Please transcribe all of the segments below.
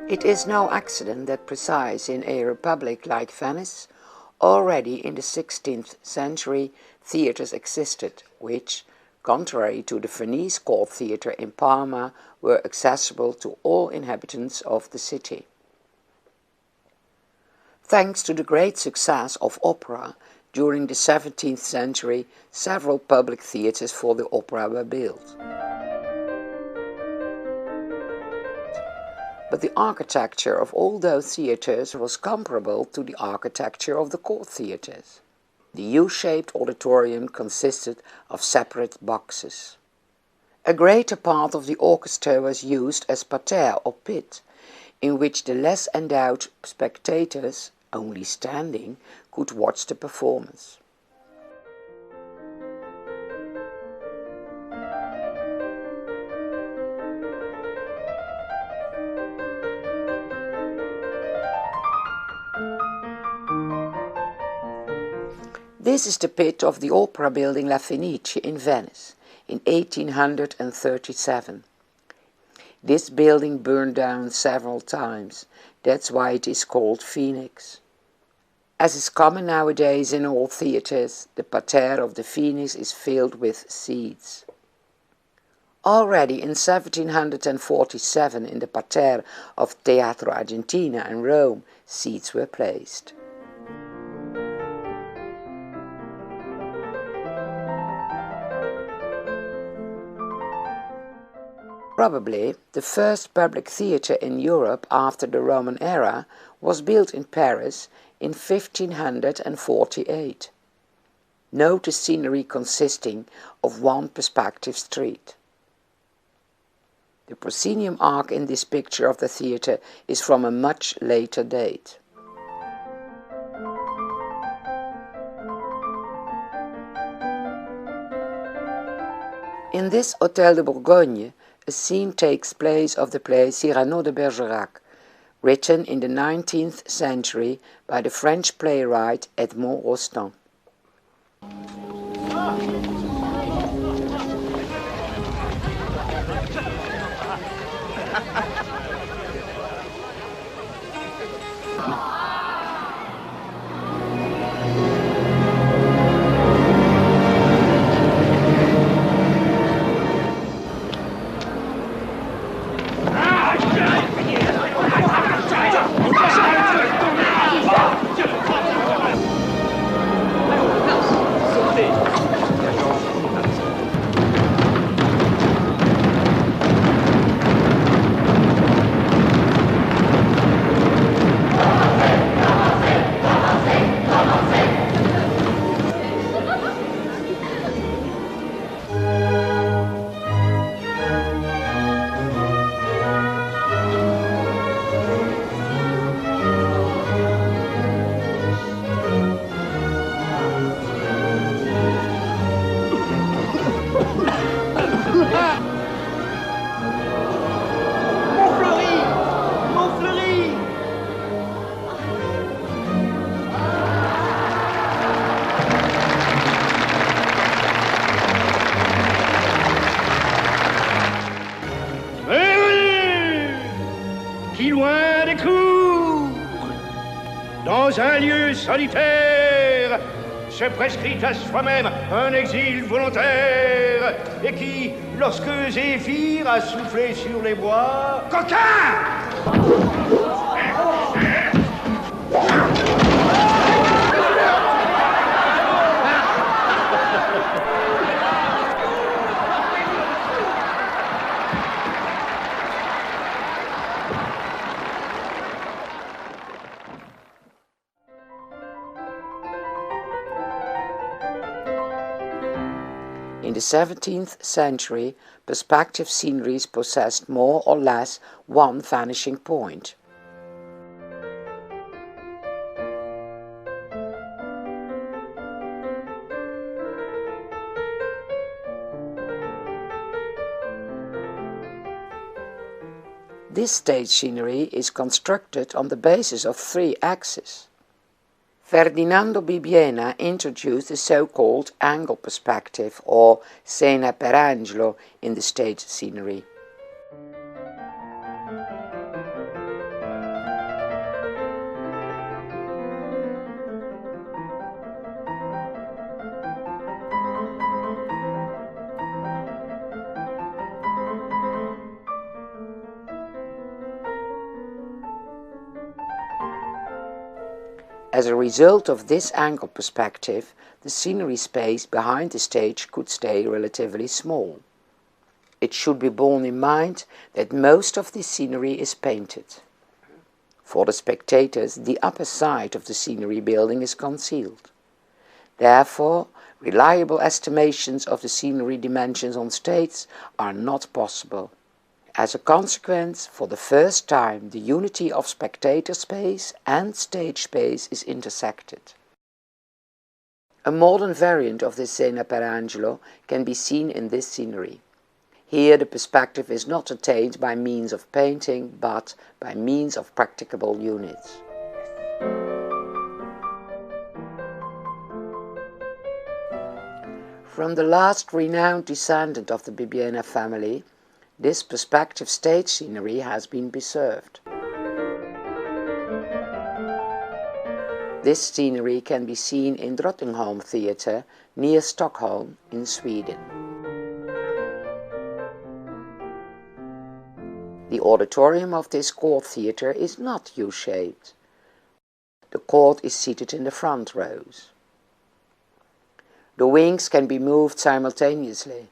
It is no accident that precisely in a republic like Venice, already in the 16th century, theatres existed, which, contrary to the Venice court theatre in Parma, were accessible to all inhabitants of the city. Thanks to the great success of opera, during the 17th century, several public theatres for the opera were built. But the architecture of all those theatres was comparable to the architecture of the court theatres. The U-shaped auditorium consisted of separate boxes. A greater part of the orchestra was used as parterre or pit, in which the less endowed spectators, only standing, could watch the performance. This is the pit of the opera building La Fenice in Venice in 1837. This building burned down several times, that's why it is called Phoenix. As is common nowadays in all theatres, the parterre of the Phoenix is filled with seats. Already in 1747 in the parterre of Teatro Argentina in Rome, seats were placed. Probably the first public theatre in Europe after the Roman era was built in Paris in 1548. Note the scenery consisting of one perspective street. The proscenium arch in this picture of the theatre is from a much later date. In this Hôtel de Bourgogne, a scene takes place of the play Cyrano de Bergerac, written in the 19th century by the French playwright Edmond Rostand. Qui loin des cours, dans un lieu solitaire, se prescrit à soi-même un exil volontaire, et qui, lorsque Zéphyr a soufflé sur les bois, coquin! In the 17th century, perspective sceneries possessed more or less one vanishing point. This stage scenery is constructed on the basis of 3 axes. Ferdinando Bibbiena introduced the so-called angle perspective, or scena per angolo, in the stage scenery. As a result of this angle perspective, the scenery space behind the stage could stay relatively small. It should be borne in mind that most of the scenery is painted. For the spectators, the upper side of the scenery building is concealed. Therefore, reliable estimations of the scenery dimensions on stage are not possible. As a consequence, for the first time, the unity of spectator space and stage space is intersected. A modern variant of this scena per angelo can be seen in this scenery. Here the perspective is not attained by means of painting, but by means of practicable units. From the last renowned descendant of the Bibbiena family, this perspective stage scenery has been preserved. This scenery can be seen in Drottningholm Theatre near Stockholm in Sweden. The auditorium of this court theatre is not U-shaped. The court is seated in the front rows. The wings can be moved simultaneously.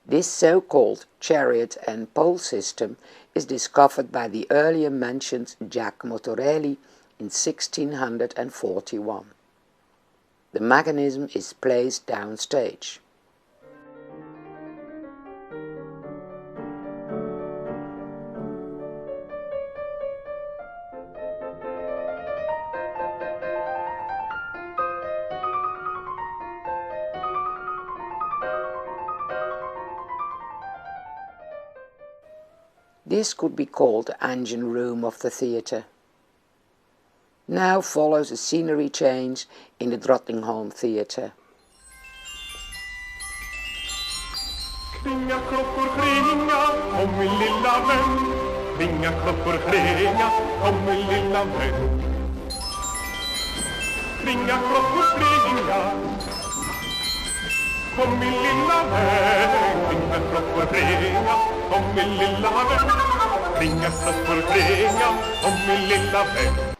This so-called chariot and pole system is discovered by the earlier mentioned Giacomo Torelli in 1641. The mechanism is placed downstage. This could be called the engine room of the theatre. Now follows a scenery change in the Drottningholm Theatre. Klinga klockor klinga, kom min lilla vän. Klinga klockor klinga, kom min lilla vän. Klinga klockor klinga, kom min lilla vän. Klinga klockor klinga, kom min lilla vän. Klinga klockor klinga, kom min lilla vän.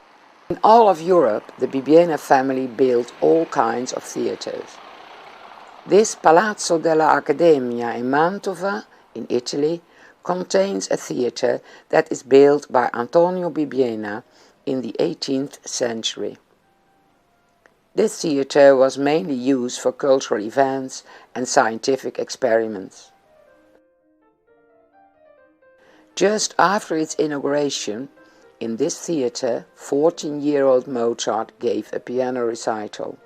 In all of Europe, the Bibbiena family built all kinds of theatres. This Palazzo della Accademia in Mantova, in Italy, contains a theatre that is built by Antonio Bibbiena in the 18th century. This theatre was mainly used for cultural events and scientific experiments. Just after its inauguration, in this theatre, 14-year-old Mozart gave a piano recital.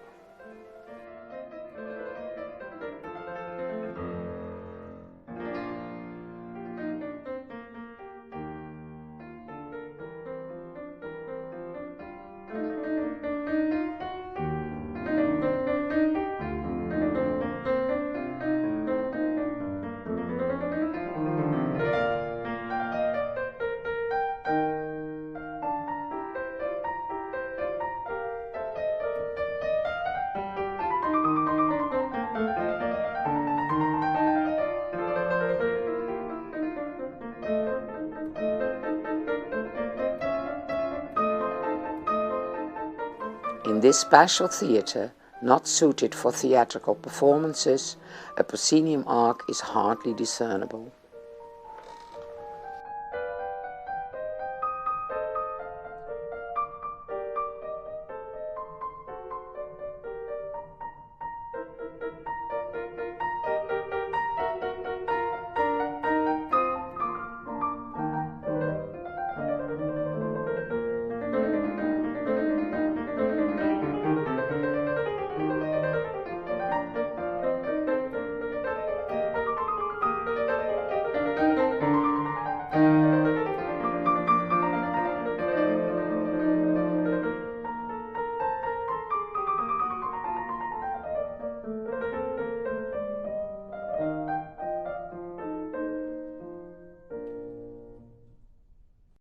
In this special theatre, not suited for theatrical performances, a proscenium arch is hardly discernible.